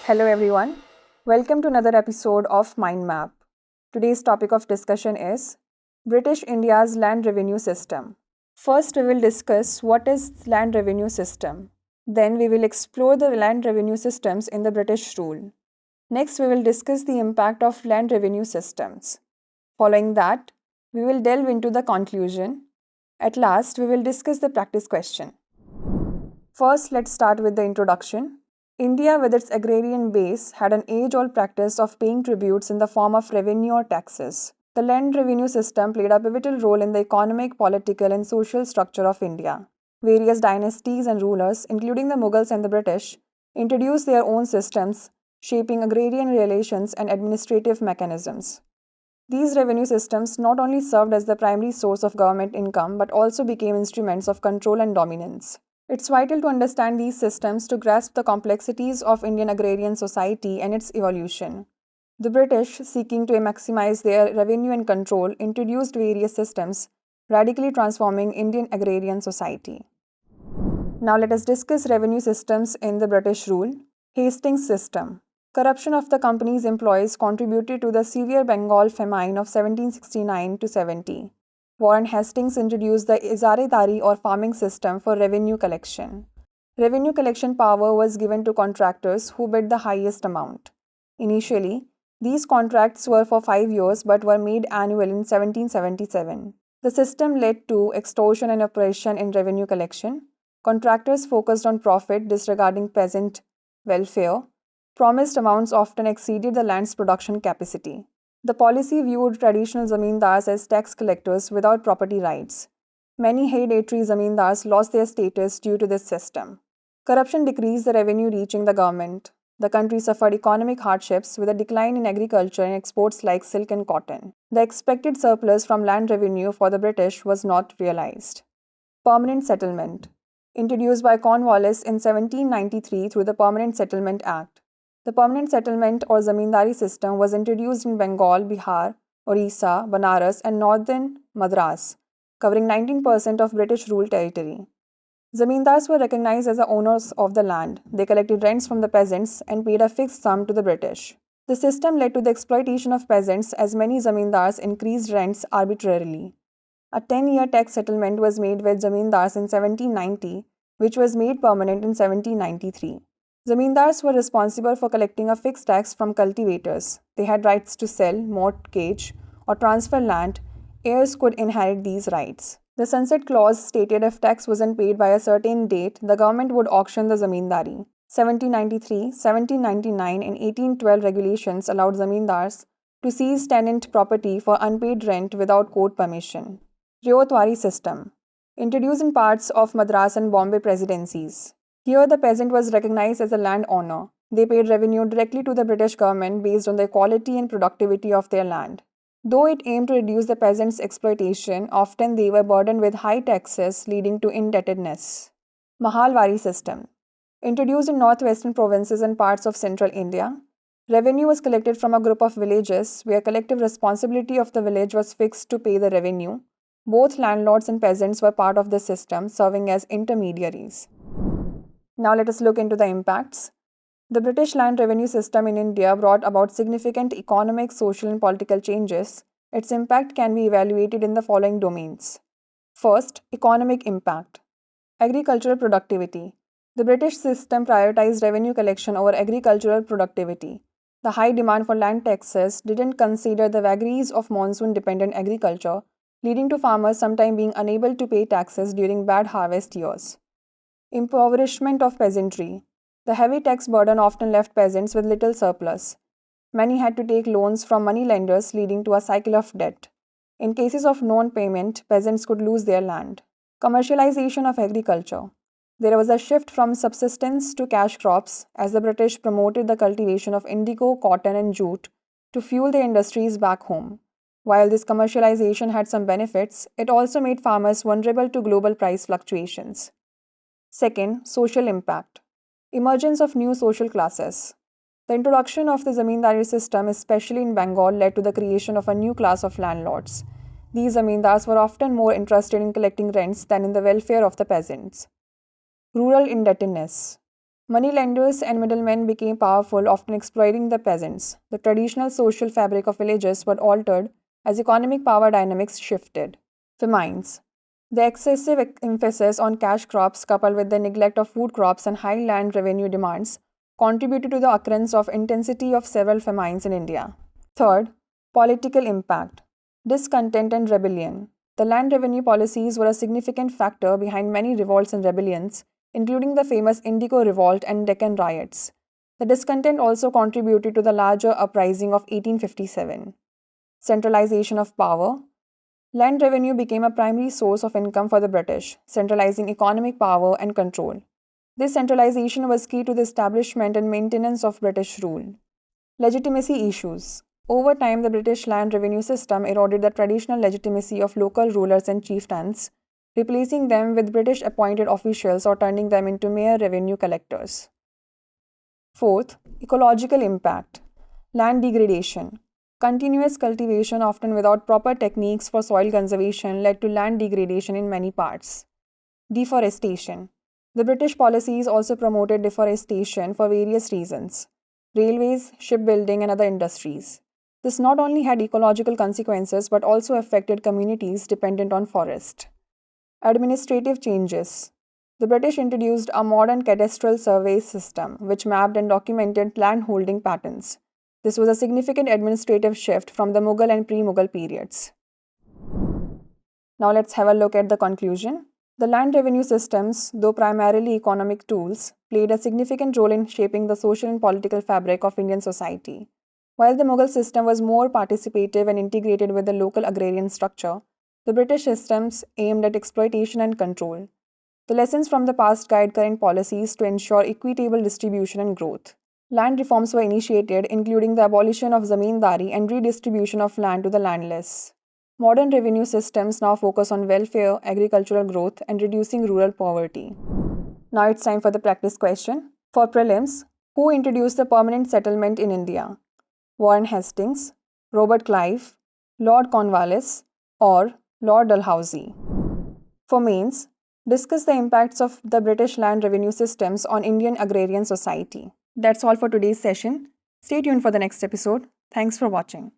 Hello everyone, welcome to another episode of Mind Map. Today's topic of discussion is British India's land revenue system. First we will discuss what is land revenue system. Then we will explore the land revenue systems in the British rule. Next we will discuss the impact of land revenue systems. Following that, we will delve into the conclusion. At last, we will discuss the practice question. First, let's start with the introduction. India, with its agrarian base, had an age-old practice of paying tributes in the form of revenue or taxes. The land revenue system played a pivotal role in the economic, political, and social structure of India. Various dynasties and rulers, including the Mughals and the British, introduced their own systems, shaping agrarian relations and administrative mechanisms. These revenue systems not only served as the primary source of government income but also became instruments of control and dominance. It's vital to understand these systems to grasp the complexities of Indian agrarian society and its evolution. The British, seeking to maximize their revenue and control, introduced various systems, radically transforming Indian agrarian society. Now let us discuss revenue systems in the British rule. Hastings system. Corruption of the company's employees contributed to the severe Bengal famine of 1769 to 70. Warren Hastings introduced the izaredari or farming system for revenue collection. Revenue collection power was given to contractors who bid the highest amount. Initially, these contracts were for 5 years but were made annual in 1777. The system led to extortion and oppression in revenue collection. Contractors focused on profit, disregarding peasant welfare. Promised amounts often exceeded the land's production capacity. The policy viewed traditional zamindars as tax collectors without property rights. Many hereditary zamindars lost their status due to this system. Corruption decreased the revenue reaching the government. The country suffered economic hardships with a decline in agriculture and exports like silk and cotton. The expected surplus from land revenue for the British was not realized. Permanent settlement. Introduced by Cornwallis in 1793 through the Permanent Settlement Act. The permanent settlement or zamindari system was introduced in Bengal, Bihar, Orissa, Banaras, and northern Madras, covering 19% of British ruled territory. Zamindars were recognized as the owners of the land. They collected rents from the peasants and paid a fixed sum to the British. The system led to the exploitation of peasants as many zamindars increased rents arbitrarily. A 10-year tax settlement was made with zamindars in 1790, which was made permanent in 1793. Zamindars were responsible for collecting a fixed tax from cultivators. They had rights to sell, mortgage, or transfer land. Heirs could inherit these rights. The sunset clause stated if tax wasn't paid by a certain date, the government would auction the zamindari. 1793, 1799, and 1812 regulations allowed zamindars to seize tenant property for unpaid rent without court permission. Ryotwari system. Introduced in parts of Madras and Bombay presidencies. Here, the peasant was recognized as a landowner. They paid revenue directly to the British government based on the quality and productivity of their land. Though it aimed to reduce the peasants' exploitation, often they were burdened with high taxes, leading to indebtedness. Mahalwari system. Introduced in northwestern provinces and parts of central India, revenue was collected from a group of villages where collective responsibility of the village was fixed to pay the revenue. Both landlords and peasants were part of the system, serving as intermediaries. Now let us look into the impacts. The British land revenue system in India brought about significant economic, social, and political changes. Its impact can be evaluated in the following domains. First, economic impact. Agricultural productivity. The British system prioritized revenue collection over agricultural productivity. The high demand for land taxes didn't consider the vagaries of monsoon-dependent agriculture, leading to farmers sometimes being unable to pay taxes during bad harvest years. Impoverishment of peasantry. The heavy tax burden often left peasants with little surplus. Many had to take loans from moneylenders, leading to a cycle of debt. In cases of non-payment, peasants could lose their land. Commercialization of agriculture. There was a shift from subsistence to cash crops as the British promoted the cultivation of indigo, cotton, and jute to fuel their industries back home. While this commercialization had some benefits, it also made farmers vulnerable to global price fluctuations. Second, social impact. Emergence of new social classes. The introduction of the zamindari system, especially in Bengal, led to the creation of a new class of landlords. These zamindars were often more interested in collecting rents than in the welfare of the peasants. Rural indebtedness. Moneylenders and middlemen became powerful, often exploiting the peasants. The traditional social fabric of villages were altered as economic power dynamics shifted. Famines. The excessive emphasis on cash crops, coupled with the neglect of food crops and high land revenue demands, contributed to the occurrence of intensity of several famines in India. Third, political impact. Discontent and rebellion. The land revenue policies were a significant factor behind many revolts and rebellions, including the famous Indigo Revolt and Deccan riots. The discontent also contributed to the larger uprising of 1857. Centralization of power. Land revenue became a primary source of income for the British, centralizing economic power and control. This centralization was key to the establishment and maintenance of British rule. Legitimacy issues. Over time, the British land revenue system eroded the traditional legitimacy of local rulers and chieftains, replacing them with British appointed officials or turning them into mere revenue collectors. Fourth, ecological impact. Land degradation. Continuous cultivation, often without proper techniques for soil conservation, led to land degradation in many parts. Deforestation. The British policies also promoted deforestation for various reasons: railways, shipbuilding, and other industries. This not only had ecological consequences but also affected communities dependent on forest. Administrative changes. The British introduced a modern cadastral survey system which mapped and documented landholding patterns. This was a significant administrative shift from the Mughal and pre-Mughal periods. Now let's have a look at the conclusion. The land revenue systems, though primarily economic tools, played a significant role in shaping the social and political fabric of Indian society. While the Mughal system was more participative and integrated with the local agrarian structure, the British systems aimed at exploitation and control. The lessons from the past guide current policies to ensure equitable distribution and growth. Land reforms were initiated, including the abolition of zamindari and redistribution of land to the landless. Modern revenue systems now focus on welfare, agricultural growth, and reducing rural poverty. Now it's time for the practice question. For prelims, who introduced the permanent settlement in India? Warren Hastings, Robert Clive, Lord Cornwallis, or Lord Dalhousie? For mains, discuss the impacts of the British land revenue systems on Indian agrarian society. That's all for today's session. Stay tuned for the next episode. Thanks for watching.